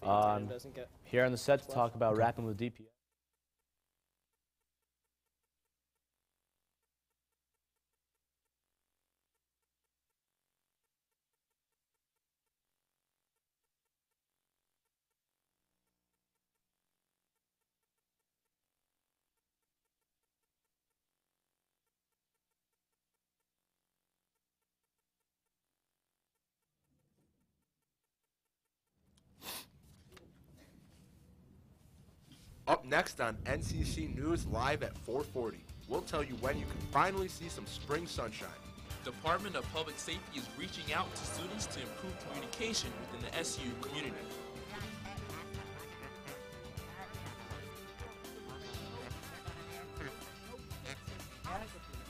Here on the set to talk about rapping with DPS. Up next on NCC News Live at 4:40, we'll tell you when you can finally see some spring sunshine. Department of Public Safety is reaching out to students to improve communication within the SU community.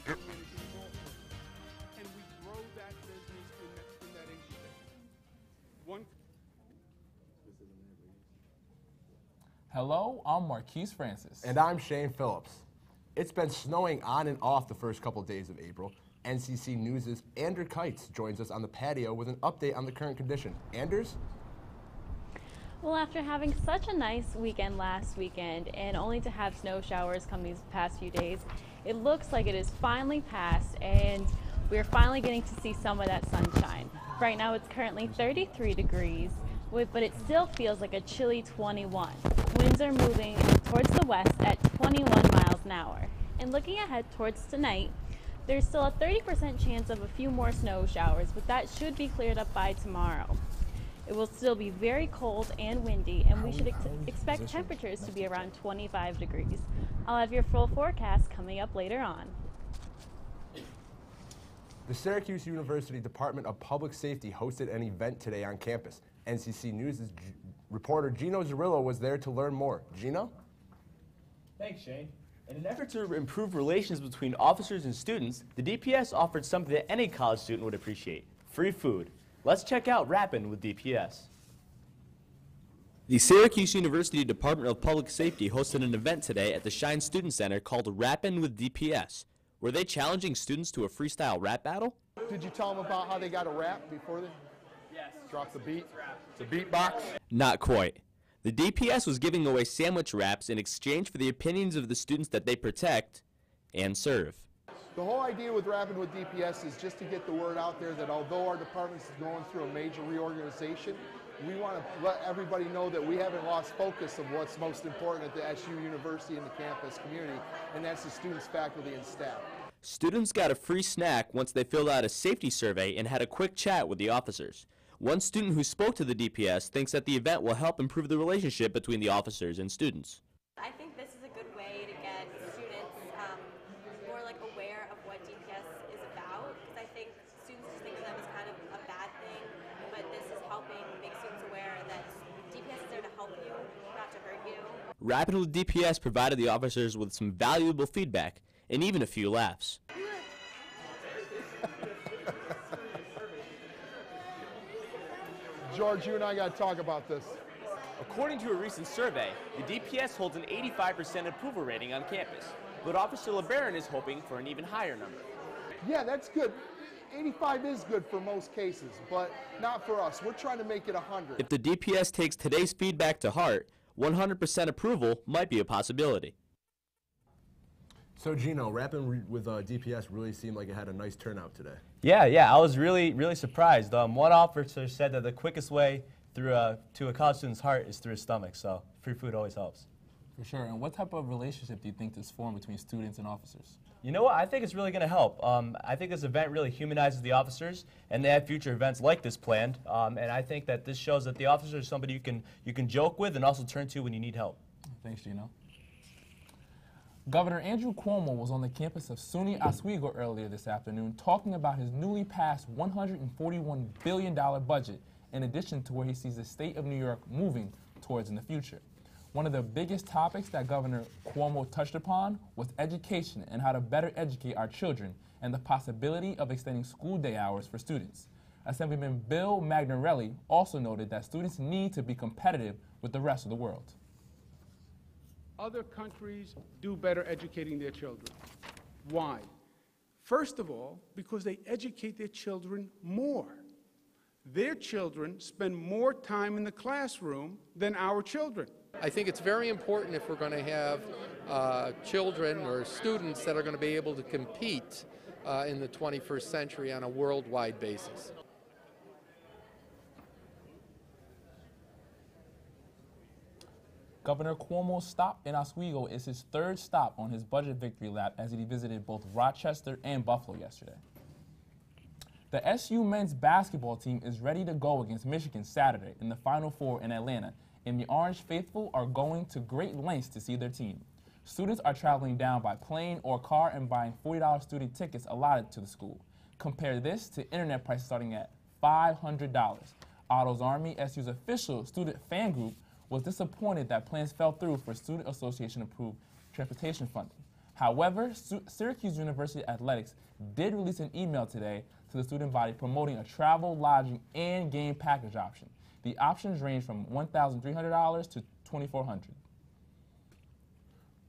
And we grow that business in that incubation. Hello, I'm Marquise Francis. And I'm Shane Phillips. It's been snowing on and off the first couple days of April. NCC News' Anders Kites joins us on the patio with an update on the current condition. Anders? Well, after having such a nice weekend last weekend and only to have snow showers come these past few days, it looks like it is finally past and we're finally getting to see some of that sunshine. Right now it's currently 33 degrees, but it still feels like a chilly 21. Winds are moving towards the west at 21 miles an hour. And looking ahead towards tonight, there's still a 30% chance of a few more snow showers, but that should be cleared up by tomorrow. It will still be very cold and windy, and we should expect temperatures to be around 25 degrees. I'll have your full forecast coming up later on. The Syracuse University Department of Public Safety hosted an event today on campus. NCC News' reporter Gino Zerillo was there to learn more. Gino? Thanks, Shane. In an effort to improve relations between officers and students, the DPS offered something that any college student would appreciate: free food. Let's check out Rappin' with DPS. The Syracuse University Department of Public Safety hosted an event today at the Shine Student Center called Rappin' with DPS. Were they challenging students to a freestyle rap battle? Did you tell them about how they got a rap before they drop the beat? The beatbox? Not quite. The DPS was giving away sandwich wraps in exchange for the opinions of the students that they protect and serve. The whole idea with Rapping with DPS is just to get the word out there that although our department is going through a major reorganization, we want to let everybody know that we haven't lost focus of what's most important at the SU University and the campus community, and that's the students, faculty, and staff. Students got a free snack once they filled out a safety survey and had a quick chat with the officers. One student who spoke to the DPS thinks that the event will help improve the relationship between the officers and students. I think this is a good way to get students more aware of what DPS is about, because I think students just think of them as kind of a bad thing, but this is helping make students aware that DPS is there to help you, not to hurt you. Rapping with DPS provided the officers with some valuable feedback and even a few laughs. George, you and I got to talk about this. According to a recent survey, the DPS holds an 85% approval rating on campus, but Officer LeBaron is hoping for an even higher number. Yeah, that's good. 85 is good for most cases, but not for us. We're trying to make it 100. If the DPS takes today's feedback to heart, 100% approval might be a possibility. So Gino, Rapping with DPS really seemed like it had a nice turnout today. Yeah, I was really surprised. One officer said that the quickest way through to a college student's heart is through his stomach, so free food always helps. For sure. And what type of relationship do you think this formed between students and officers? You know what? I think it's really going to help. I think this event really humanizes the officers, and they have future events like this planned. And I think that this shows that the officer is somebody you can joke with and also turn to when you need help. Thanks, Gino. Governor Andrew Cuomo was on the campus of SUNY Oswego earlier this afternoon talking about his newly passed $141 billion budget, in addition to where he sees the state of New York moving towards in the future. One of the biggest topics that Governor Cuomo touched upon was education and how to better educate our children and the possibility of extending school day hours for students. Assemblyman Bill Magnarelli also noted that students need to be competitive with the rest of the world. Other countries do better educating their children. Why? First of all, because they educate their children more. Their children spend more time in the classroom than our children. I think it's very important if we're going to have children or students that are going to be able to compete in the 21st century on a worldwide basis. Governor Cuomo's stop in Oswego is his third stop on his budget victory lap as he visited both Rochester and Buffalo yesterday. The SU men's basketball team is ready to go against Michigan Saturday in the Final Four in Atlanta, and the Orange Faithful are going to great lengths to see their team. Students are traveling down by plane or car and buying $40 student tickets allotted to the school. Compare this to internet prices starting at $500. Otto's Army, SU's official student fan group, was disappointed that plans fell through for Student Association-approved transportation funding. However, Syracuse University Athletics did release an email today to the student body promoting a travel, lodging, and game package option. The options range from $1,300 to $2,400.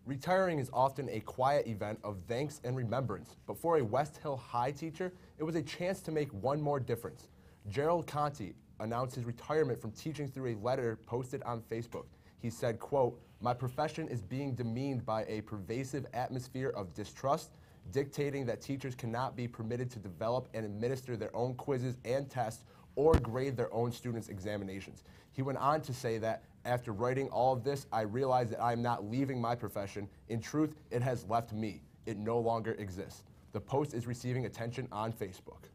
Retiring is often a quiet event of thanks and remembrance, but for a West Hill High teacher, it was a chance to make one more difference. Gerald Conti announced his retirement from teaching through a letter posted on Facebook. He said, quote, "My profession is being demeaned by a pervasive atmosphere of distrust, dictating that teachers cannot be permitted to develop and administer their own quizzes and tests or grade their own students' examinations." He went on to say that, "After writing all of this, I realized that I am not leaving my profession. In truth, it has left me. It no longer exists." The post is receiving attention on Facebook.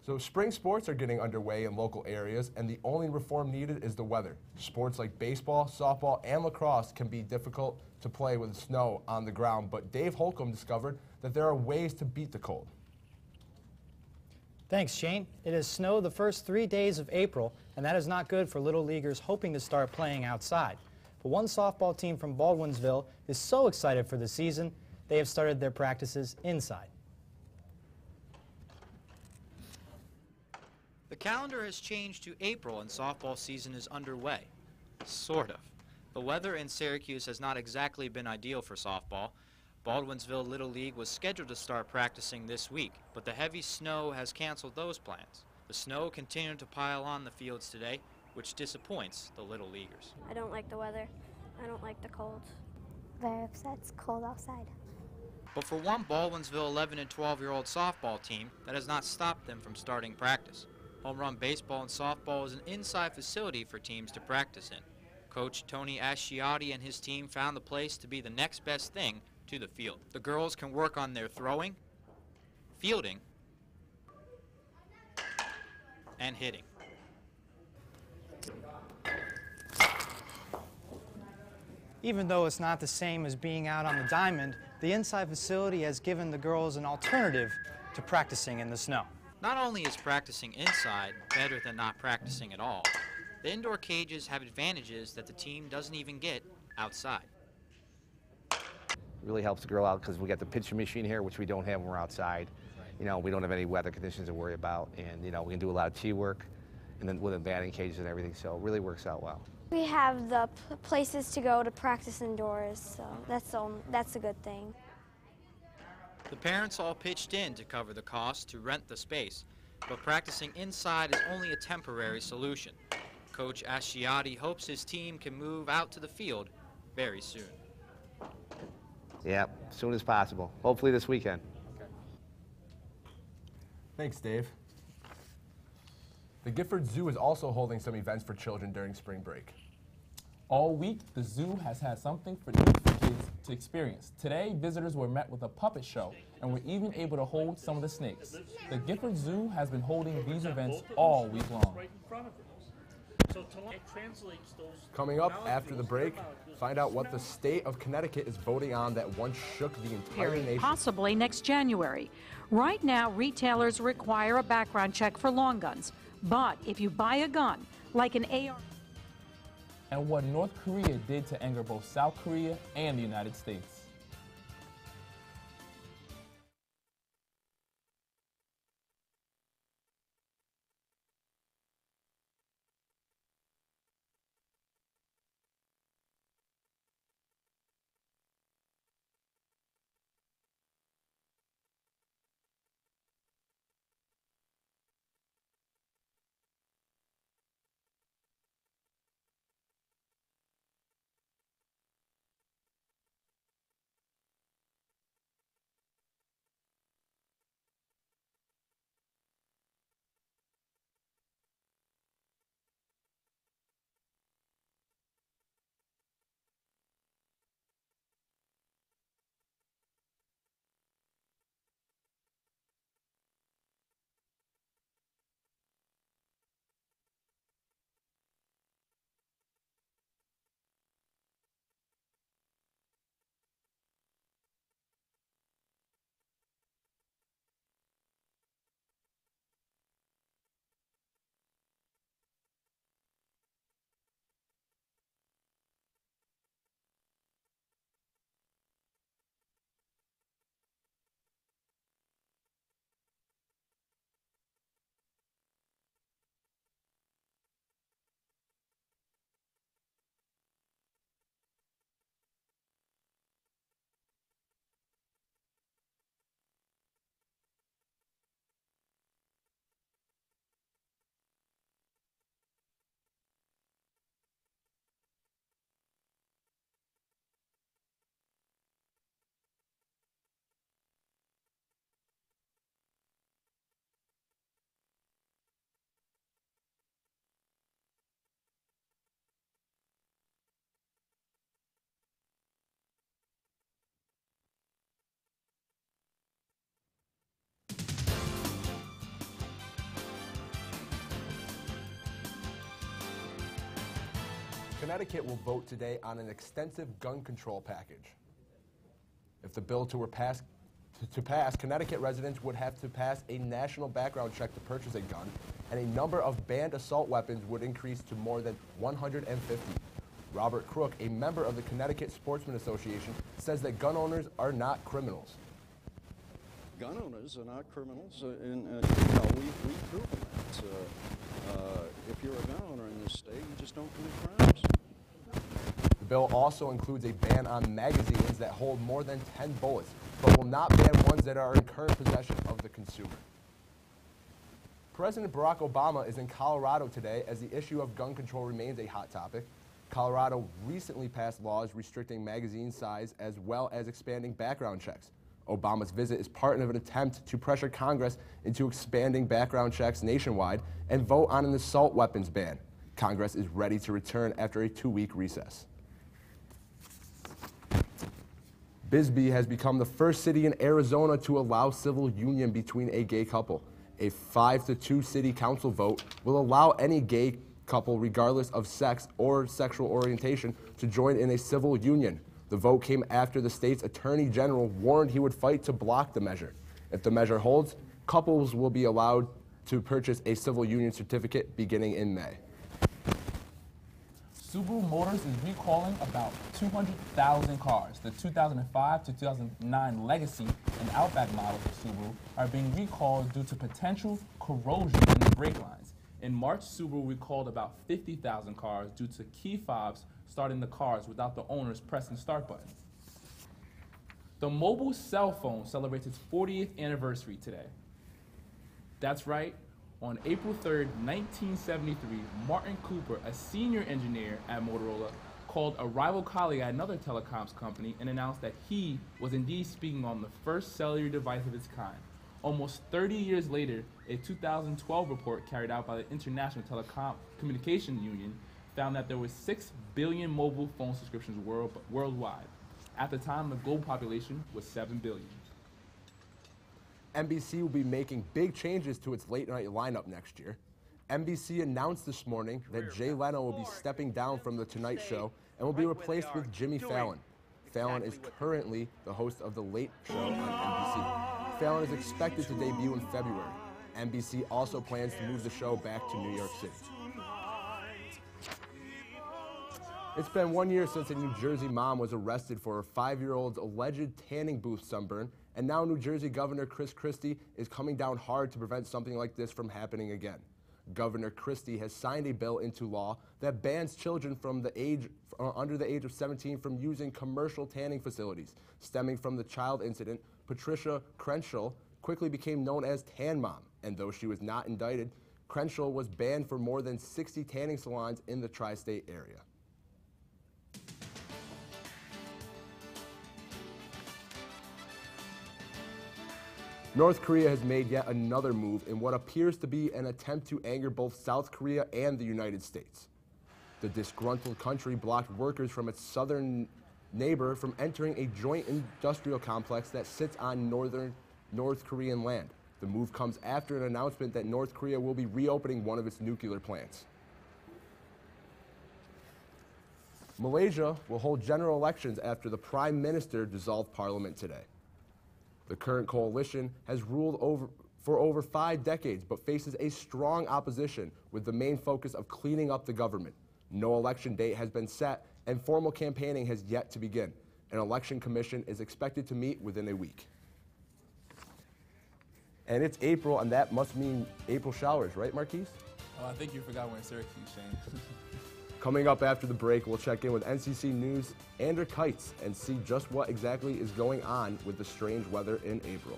So spring sports are getting underway in local areas, and the only reform needed is the weather. Sports like baseball, softball, and lacrosse can be difficult to play with snow on the ground, but Dave Holcomb discovered that there are ways to beat the cold. Thanks, Shane. It has snowed the first 3 days of April, and that is not good for little leaguers hoping to start playing outside. But one softball team from Baldwinsville is so excited for the season, they have started their practices inside. The calendar has changed to April and softball season is underway. Sort of. The weather in Syracuse has not exactly been ideal for softball. Baldwinsville Little League was scheduled to start practicing this week, but the heavy snow has canceled those plans. The snow continued to pile on the fields today, which disappoints the Little Leaguers. I don't like the weather. I don't like the cold. Very upset. It's cold outside. But for one Baldwinsville 11 and 12-year-old softball team, that has not stopped them from starting practice. Home run baseball and softball is an inside facility for teams to practice in. Coach Tony Asciatti and his team found the place to be the next best thing to the field. The girls can work on their throwing, fielding, and hitting. Even though it's not the same as being out on the diamond, the inside facility has given the girls an alternative to practicing in the snow. Not only is practicing inside better than not practicing at all, the indoor cages have advantages that the team doesn't even get outside. Really helps the girl out because we got the pitching machine here, which we don't have when we're outside. You know, we don't have any weather conditions to worry about, and you know, we can do a lot of tee work, and then with the batting cages and everything, so it really works out well. We have the places to go to practice indoors, so that's a good thing. The parents all pitched in to cover the cost to rent the space, but practicing inside is only a temporary solution. Coach Asciatti hopes his team can move out to the field very soon. Yeah, as soon as possible. Hopefully this weekend. Thanks, Dave. The Gifford Zoo is also holding some events for children during spring break. All week, the zoo has had something for kids to experience. Today, visitors were met with a puppet show and were even able to hold some of the snakes. The Gifford Zoo has been holding these events all week long. Coming up after the break, find out what the state of Connecticut is voting on that once shook the entire nation. Possibly next January. Right now, retailers require a background check for long guns. But if you buy a gun, like an AR... And what North Korea did to anger both South Korea and the United States. Connecticut will vote today on an extensive gun control package. If the bill were passed, Connecticut residents would have to pass a national background check to purchase a gun, and a number of banned assault weapons would increase to more than 150. Robert Crook, a member of the Connecticut Sportsman Association, says that gun owners are not criminals. Gun owners are not criminals, and we've proven that. If you're a gun owner in this state, you just don't commit crimes. The bill also includes a ban on magazines that hold more than 10 bullets, but will not ban ones that are in current possession of the consumer. President Barack Obama is in Colorado today as the issue of gun control remains a hot topic. Colorado recently passed laws restricting magazine size as well as expanding background checks. Obama's visit is part of an attempt to pressure Congress into expanding background checks nationwide and vote on an assault weapons ban. Congress is ready to return after a 2-week recess. Bisbee has become the first city in Arizona to allow civil union between a gay couple. A 5-2 city council vote will allow any gay couple, regardless of sex or sexual orientation, to join in a civil union. The vote came after the state's attorney general warned he would fight to block the measure. If the measure holds, couples will be allowed to purchase a civil union certificate beginning in May. Subaru Motors is recalling about 200,000 cars. The 2005 to 2009 Legacy and Outback models of Subaru are being recalled due to potential corrosion in the brake lines. In March, Subaru recalled about 50,000 cars due to key fobs starting the cars without the owners pressing the start button. The mobile cell phone celebrates its 40th anniversary today. That's right. On April 3rd, 1973, Martin Cooper, a senior engineer at Motorola, called a rival colleague at another telecoms company and announced that he was indeed speaking on the first cellular device of its kind. Almost 30 years later, a 2012 report carried out by the International Telecommunication Union found that there were 6 billion mobile phone subscriptions worldwide. At the time, the global population was 7 billion. NBC will be making big changes to its late-night lineup next year. NBC announced this morning that Jay Leno will be stepping down from The Tonight Show and will be replaced with Jimmy Fallon. Fallon is currently the host of The Late Show on NBC. Fallon is expected to debut in February. NBC also plans to move the show back to New York City. It's been 1 year since a New Jersey mom was arrested for her 5-year-old's alleged tanning booth sunburn, and now New Jersey Governor Chris Christie is coming down hard to prevent something like this from happening again. Governor Christie has signed a bill into law that bans children from under the age of 17 from using commercial tanning facilities. Stemming from the child incident, Patricia Crenshaw quickly became known as Tan Mom, and though she was not indicted, Crenshaw was banned for more than 60 tanning salons in the tri-state area. North Korea has made yet another move in what appears to be an attempt to anger both South Korea and the United States. The disgruntled country blocked workers from its southern neighbor from entering a joint industrial complex that sits on northern North Korean land. The move comes after an announcement that North Korea will be reopening one of its nuclear plants. Malaysia will hold general elections after the Prime Minister dissolved parliament today. The current coalition has ruled for over 5 decades, but faces a strong opposition with the main focus of cleaning up the government. No election date has been set, and formal campaigning has yet to begin. An election commission is expected to meet within a week. And it's April, and that must mean April showers, right, Marquise? Oh, I think you forgot we're in Syracuse, Shane. Coming up after the break, we'll check in with NCC News' Andrew Kites and see just what exactly is going on with the strange weather in April.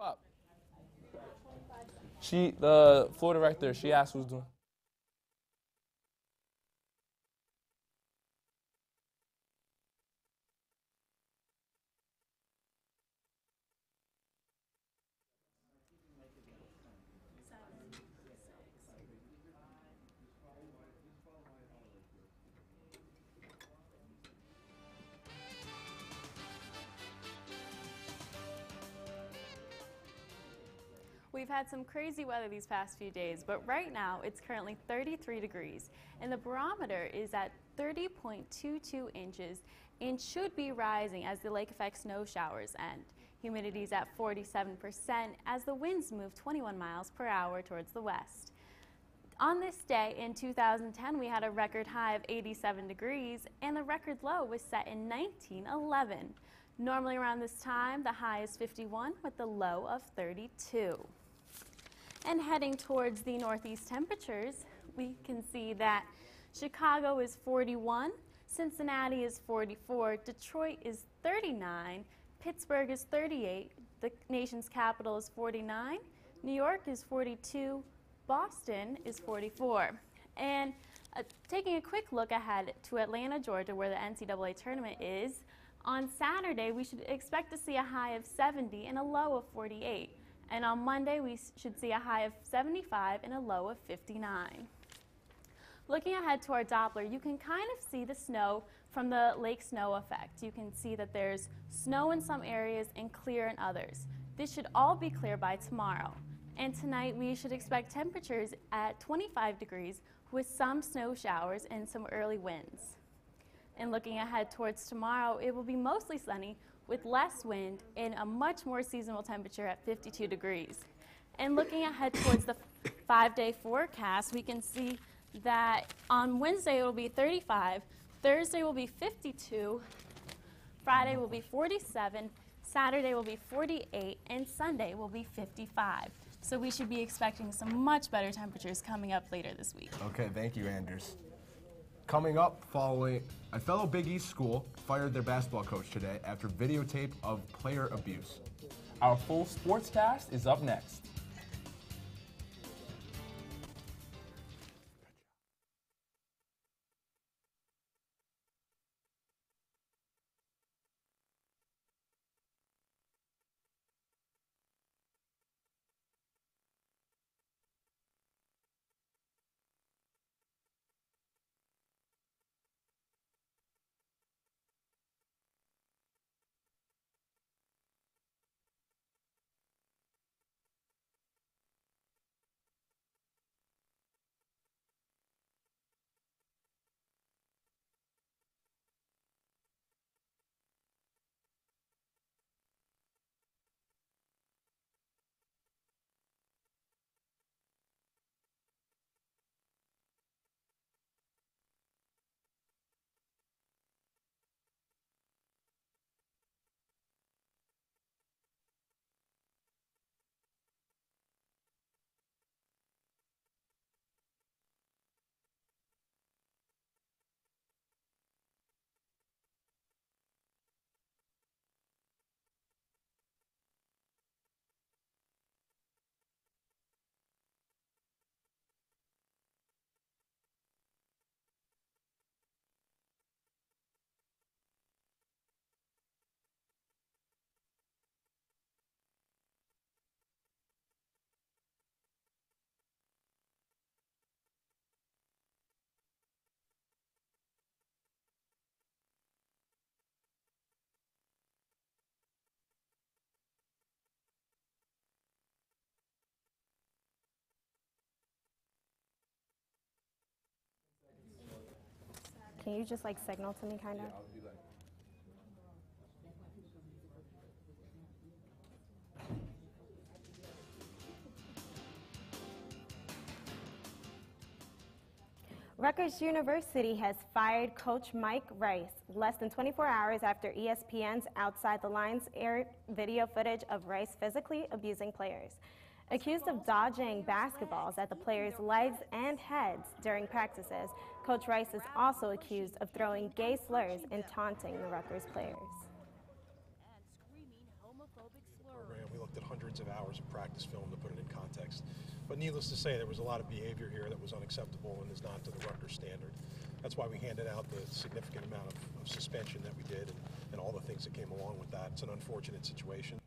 Up. The floor director, she asked who's doing. We've had some crazy weather these past few days, but right now it's currently 33 degrees and the barometer is at 30.22 inches and should be rising as the lake effect snow showers end. Humidity is at 47% as the winds move 21 miles per hour towards the west. On this day in 2010, we had a record high of 87 degrees and the record low was set in 1911. Normally around this time, the high is 51 with the low of 32. And heading towards the northeast temperatures, we can see that Chicago is 41, Cincinnati is 44, Detroit is 39, Pittsburgh is 38, the nation's capital is 49, New York is 42, Boston is 44. And taking a quick look ahead to Atlanta, Georgia, where the NCAA tournament is, on Saturday we should expect to see a high of 70 and a low of 48. And on Monday, we should see a high of 75 and a low of 59. Looking ahead to our Doppler, you can kind of see the snow from the lake snow effect. You can see that there's snow in some areas and clear in others. This should all be clear by tomorrow. And tonight, we should expect temperatures at 25 degrees with some snow showers and some early winds. And looking ahead towards tomorrow, it will be mostly sunny with less wind and a much more seasonal temperature at 52 degrees. And looking ahead towards the 5-day forecast, we can see that on Wednesday it will be 35, Thursday will be 52, Friday will be 47, Saturday will be 48, and Sunday will be 55. So we should be expecting some much better temperatures coming up later this week. Okay, thank you, Anders. Coming up, following a fellow Big East school fired their basketball coach today after videotape of player abuse. Our full sportscast is up next. Can you just like signal to me, kind of? Yeah, I'll do that. Rutgers University has fired Coach Mike Rice less than 24 hours after ESPN's Outside the Lines aired video footage of Rice physically abusing players. Accused of dodging basketballs at the players' legs and heads during practices, Coach Rice is also accused of throwing gay slurs and taunting the Rutgers players. program. We looked at hundreds of hours of practice film to put it in context. But needless to say, there was a lot of behavior here that was unacceptable and is not to the Rutgers standard. That's why we handed out the significant amount of suspension that we did and all the things that came along with that. It's an unfortunate situation.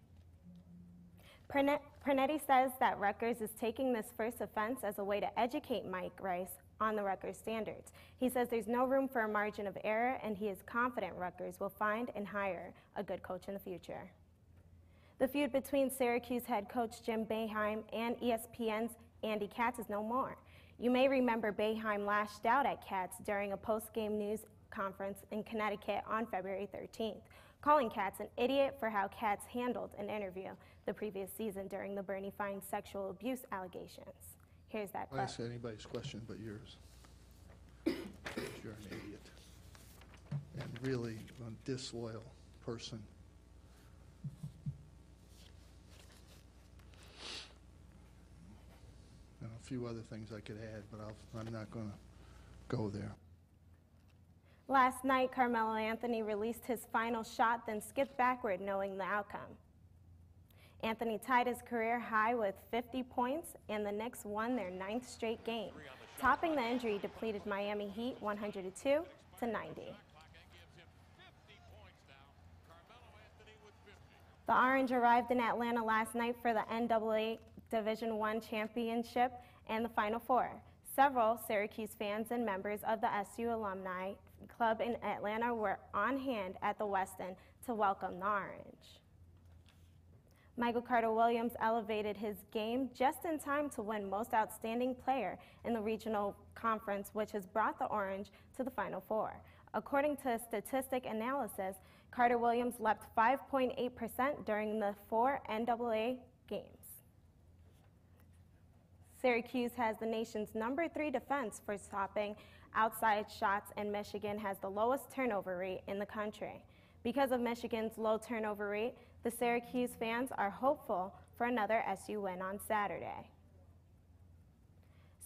Pernetti says that Rutgers is taking this first offense as a way to educate Mike Rice on the Rutgers standards. He says there's no room for a margin of error, and he is confident Rutgers will find and hire a good coach in the future. The feud between Syracuse head coach Jim Boeheim and ESPN's Andy Katz is no more. You may remember Boeheim lashed out at Katz during a post-game news conference in Connecticut on February 13th, calling Katz an idiot for how Katz handled an interview the previous season during the Bernie Fine sexual abuse allegations. Here's that clip. I ask anybody's question but yours. You're an idiot and really a disloyal person. And a few other things I could add, but I'm not going to go there. Last night, Carmelo Anthony released his final shot, then skipped backward knowing the outcome. Anthony tied his career high with 50 points, and the Knicks won their 9th straight game, topping the injury-depleted Miami Heat 102-90. The Orange arrived in Atlanta last night for the NCAA Division I championship and the Final Four. Several Syracuse fans and members of the SU Alumni Club in Atlanta were on hand at the Westin to welcome the Orange. Michael Carter-Williams elevated his game just in time to win Most Outstanding Player in the regional conference, which has brought the Orange to the Final Four. According to statistic analysis, Carter-Williams leapt 5.8% during the 4 NCAA games. Syracuse has the nation's #3 defense for stopping outside shots, and Michigan has the lowest turnover rate in the country. Because of Michigan's low turnover rate, the Syracuse fans are hopeful for another SU win on Saturday.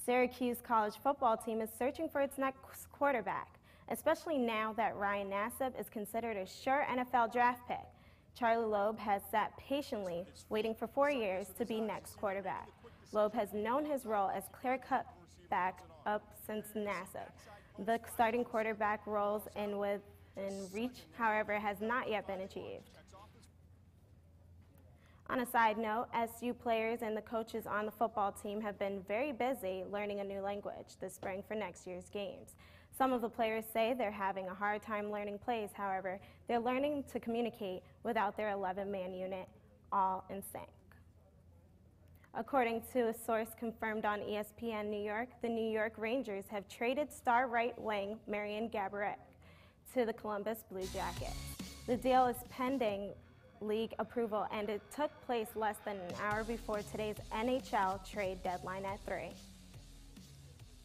Syracuse college football team is searching for its next quarterback, especially now that Ryan Nassib is considered a sure NFL draft pick. Charlie Loeb has sat patiently, waiting for 4 years to be next quarterback. Loeb has known his role as clear-cut backup since Nassib. The starting quarterback roles in reach, however, has not yet been achieved. On a side note, SU players and the coaches on the football team have been very busy learning a new language this spring for next year's games. Some of the players say they're having a hard time learning plays. However, they're learning to communicate without their 11-man unit all in sync. According to a source confirmed on ESPN New York, the New York Rangers have traded star right wing Marian Gaborik to the Columbus Blue Jackets. The deal is pending league approval, and it took place less than an hour before today's NHL trade deadline at 3.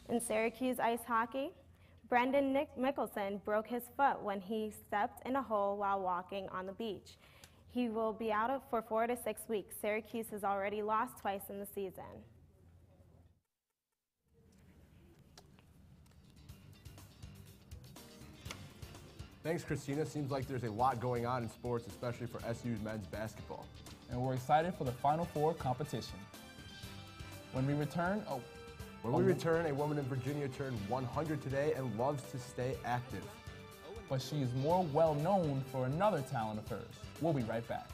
In Syracuse ice hockey, Brendan Mickelson broke his foot when he stepped in a hole while walking on the beach. He will be out for 4 to 6 weeks. Syracuse has already lost twice in the season. Thanks, Christina. Seems like there's a lot going on in sports, especially for SU's men's basketball. And we're excited for the Final Four competition. When we return, a woman in Virginia turned 100 today and loves to stay active. But she is more well known for another talent of hers. We'll be right back.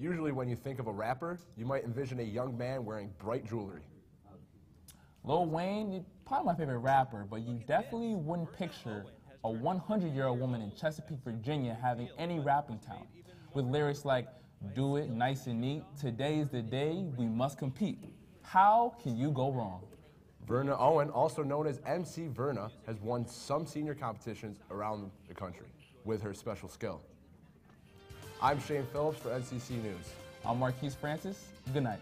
Usually when you think of a rapper, you might envision a young man wearing bright jewelry. Lil Wayne, you're probably my favorite rapper, but you definitely wouldn't picture a 100-year-old woman in Chesapeake, Virginia having any rapping talent. With lyrics like, "Do it nice and neat, today's the day, we must compete." How can you go wrong? Verna Owen, also known as MC Verna, has won some senior competitions around the country with her special skill. I'm Shane Phillips for NCC News. I'm Marquise Francis. Good night.